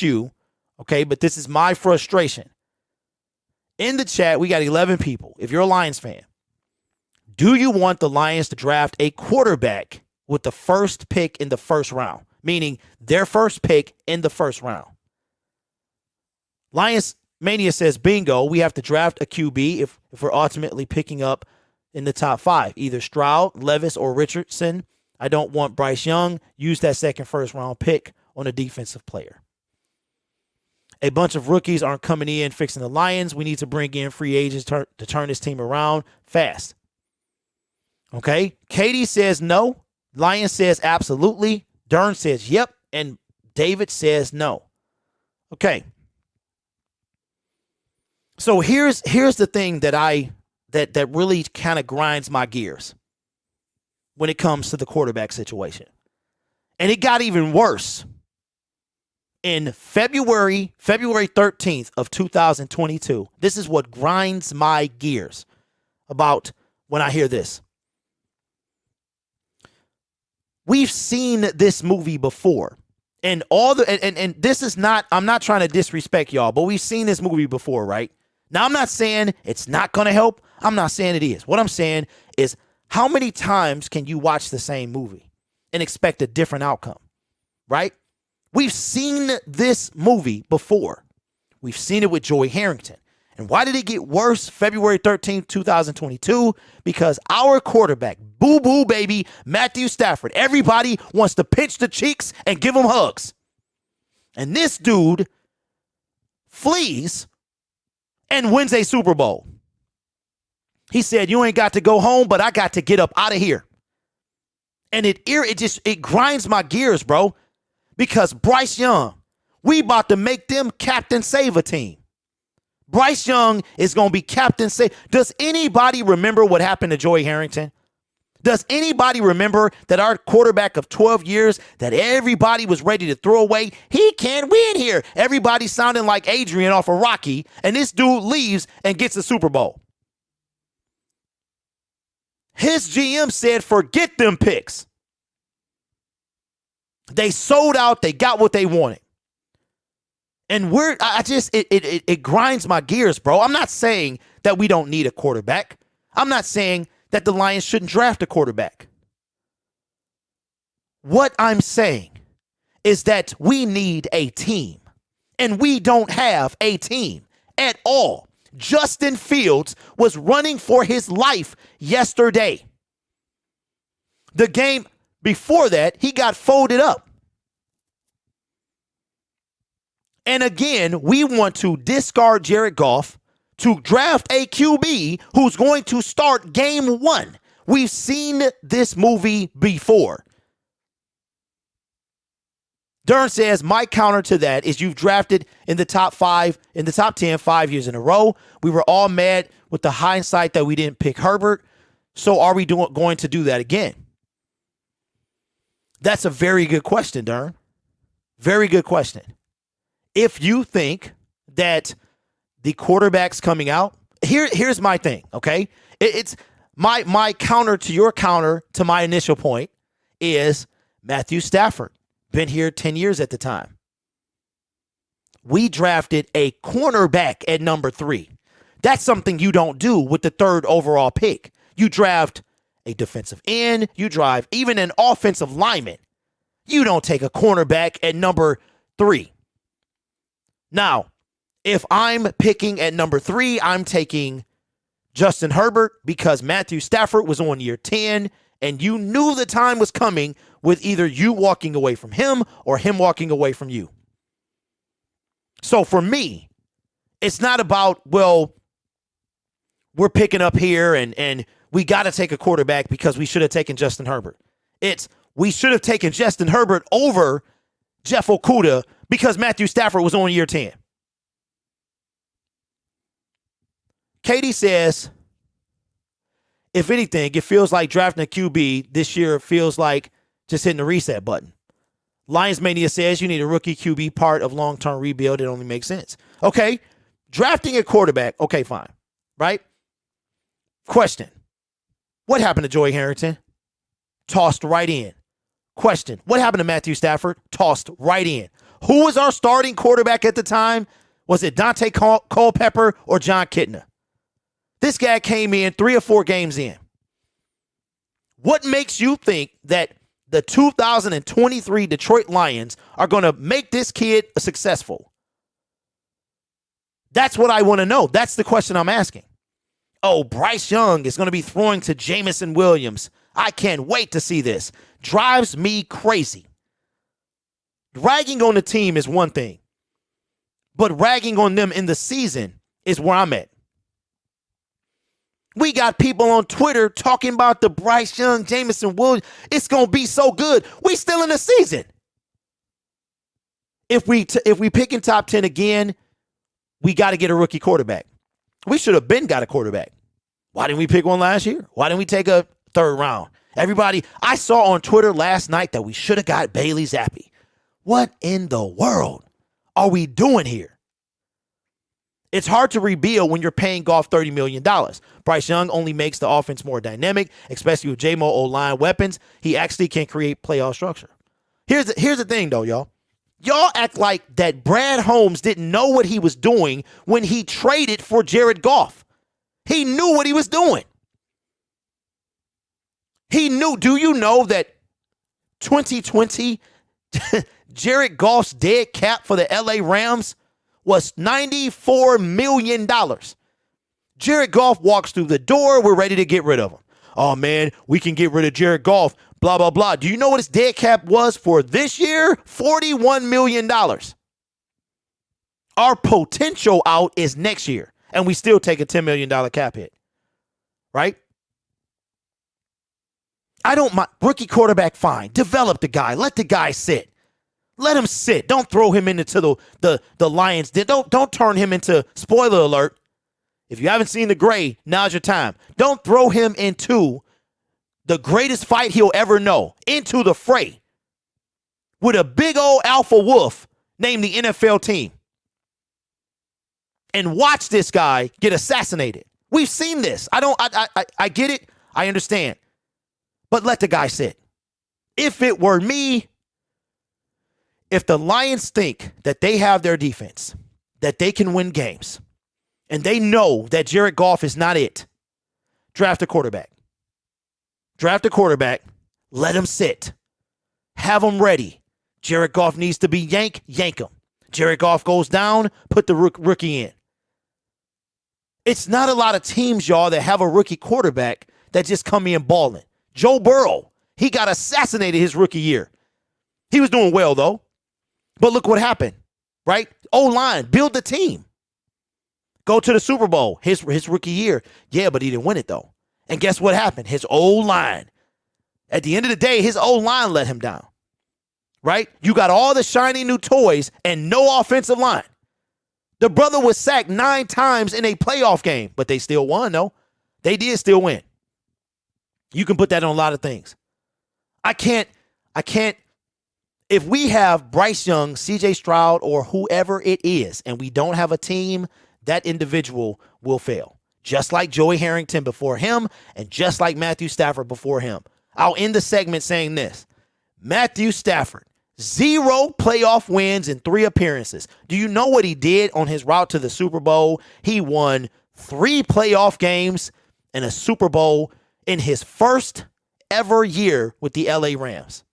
you, okay, but this is my frustration. In the chat, we got 11 people. If you're a Lions fan, do you want the Lions to draft a quarterback with the first pick in the first round, meaning their first pick in the first round? Lions Mania says, bingo, we have to draft a QB if we're ultimately picking up in the top 5, either Stroud, Levis, or Richardson. I don't want Bryce Young. Use that second first round pick on a defensive player. A bunch of rookies aren't coming in fixing the Lions. We need to bring in free agents to turn this team around fast. Okay. Katie says no. Lions says absolutely. Dern says yep. And David says no. Okay. So here's the thing that really kind of grinds my gears when it comes to the quarterback situation. And it got even worse. In February 13th of 2022, this is what grinds my gears about when I hear this. We've seen this movie before. And and this is not, I'm not trying to disrespect y'all, but we've seen this movie before, right? Now, I'm not saying it's not going to help. I'm not saying it is. What I'm saying is, how many times can you watch the same movie and expect a different outcome, right? We've seen this movie before. We've seen it with Joey Harrington. And why did it get worse February 13th, 2022? Because our quarterback, boo-boo baby, Matthew Stafford, everybody wants to pinch the cheeks and give him hugs. And this dude flees and wins a Super Bowl. He said, you ain't got to go home, but I got to get up out of here. And it grinds my gears, bro. Because Bryce Young, we about to make them Captain Save a team. Bryce Young is going to be Captain Save. Does anybody remember what happened to Joey Harrington? Does anybody remember that our quarterback of 12 years that everybody was ready to throw away, he can't win here? Everybody sounding like Adrian off of Rocky, and this dude leaves and gets a Super Bowl. His GM said, forget them picks. They sold out. They got what they wanted. And it grinds my gears, bro. I'm not saying that we don't need a quarterback. I'm not saying that the Lions shouldn't draft a quarterback. What I'm saying is that we need a team, and we don't have a team at all. Justin Fields was running for his life yesterday. The game before that, he got folded up. And again, we want to discard Jared Goff to draft a QB who's going to start game 1. We've seen this movie before. Dern says, my counter to that is you've drafted in the top 10, 5 years in a row. We were all mad with the hindsight that we didn't pick Herbert. So are we going to do that again? That's a very good question, Dern. Very good question. If you think that the quarterback's coming out, here's my thing, okay? It's my counter to your counter to my initial point is Matthew Stafford. Been here 10 years at the time. We drafted a cornerback at number 3. That's something you don't do with the 3rd overall pick. You draft a defensive end. You drive even an offensive lineman. You don't take a cornerback at number 3. Now, if I'm picking at number 3, I'm taking Justin Herbert because Matthew Stafford was on year 10, and you knew the time was coming with either you walking away from him or him walking away from you. So for me, it's not about, well, we're picking up here and we got to take a quarterback because we should have taken Justin Herbert. It's we should have taken Justin Herbert over Jeff Okudah because Matthew Stafford was on year 10. Katie says, if anything, it feels like drafting a QB this year feels like just hitting the reset button. Lions Mania says you need a rookie QB part of long-term rebuild. It only makes sense. Okay, drafting a quarterback. Okay, fine. Right? Question. What happened to Joey Harrington? Tossed right in. Question. What happened to Matthew Stafford? Tossed right in. Who was our starting quarterback at the time? Was it Dante Culpepper or John Kitna? This guy came in 3 or 4 games in. What makes you think that the 2023 Detroit Lions are going to make this kid successful? That's what I want to know. That's the question I'm asking. Oh, Bryce Young is going to be throwing to Jameson Williams. I can't wait to see this. Drives me crazy. Ragging on the team is one thing, but ragging on them in the season is where I'm at. We got people on Twitter talking about the Bryce Young, Jameson Williams. It's going to be so good. We still in the season. If we pick in top 10 again, we got to get a rookie quarterback. We should have been got a quarterback. Why didn't we pick one last year? Why didn't we take a 3rd round? Everybody, I saw on Twitter last night that we should have got Bailey Zappi. What in the world are we doing here? It's hard to rebuild when you're paying Goff $30 million. Bryce Young only makes the offense more dynamic, especially with J-Mo O-line weapons. He actually can create playoff structure. Here's the thing, though, y'all. Y'all act like that Brad Holmes didn't know what he was doing when he traded for Jared Goff. He knew what he was doing. He knew. Do you know that 2020, Jared Goff's dead cap for the LA Rams was $94 million. Jared Goff walks through the door. We're ready to get rid of him. Oh, man, we can get rid of Jared Goff, blah, blah, blah. Do you know what his dead cap was for this year? $41 million. Our potential out is next year, and we still take a $10 million cap hit, right? I don't mind. Rookie quarterback, fine. Develop the guy. Let the guy sit. Let him sit. Don't throw him into the Lions. Don't turn him into, spoiler alert, if you haven't seen The Gray, now's your time. Don't throw him into the greatest fight he'll ever know, into the fray with a big old alpha wolf named the NFL team. And watch this guy get assassinated. We've seen this. I get it. I understand. But let the guy sit. If it were me, if the Lions think that they have their defense, that they can win games, and they know that Jared Goff is not it, draft a quarterback. Draft a quarterback. Let him sit. Have him ready. Jared Goff needs to be yank him. Jared Goff goes down, put the rookie in. It's not a lot of teams, y'all, that have a rookie quarterback that just come in balling. Joe Burrow, he got assassinated his rookie year. He was doing well, though. But look what happened, right? O-line, build the team. Go to the Super Bowl, his rookie year. Yeah, but he didn't win it, though. And guess what happened? His O-line. At the end of the day, his O-line let him down, right? You got all the shiny new toys and no offensive line. The brother was sacked 9 times in a playoff game, but they still won, though. They did still win. You can put that on a lot of things. I can't. If we have Bryce Young, CJ Stroud, or whoever it is, and we don't have a team, that individual will fail. Just like Joey Harrington before him, and just like Matthew Stafford before him. I'll end the segment saying this. Matthew Stafford, 0 playoff wins in 3 appearances. Do you know what he did on his route to the Super Bowl? He won 3 playoff games and a Super Bowl in his first ever year with the LA Rams.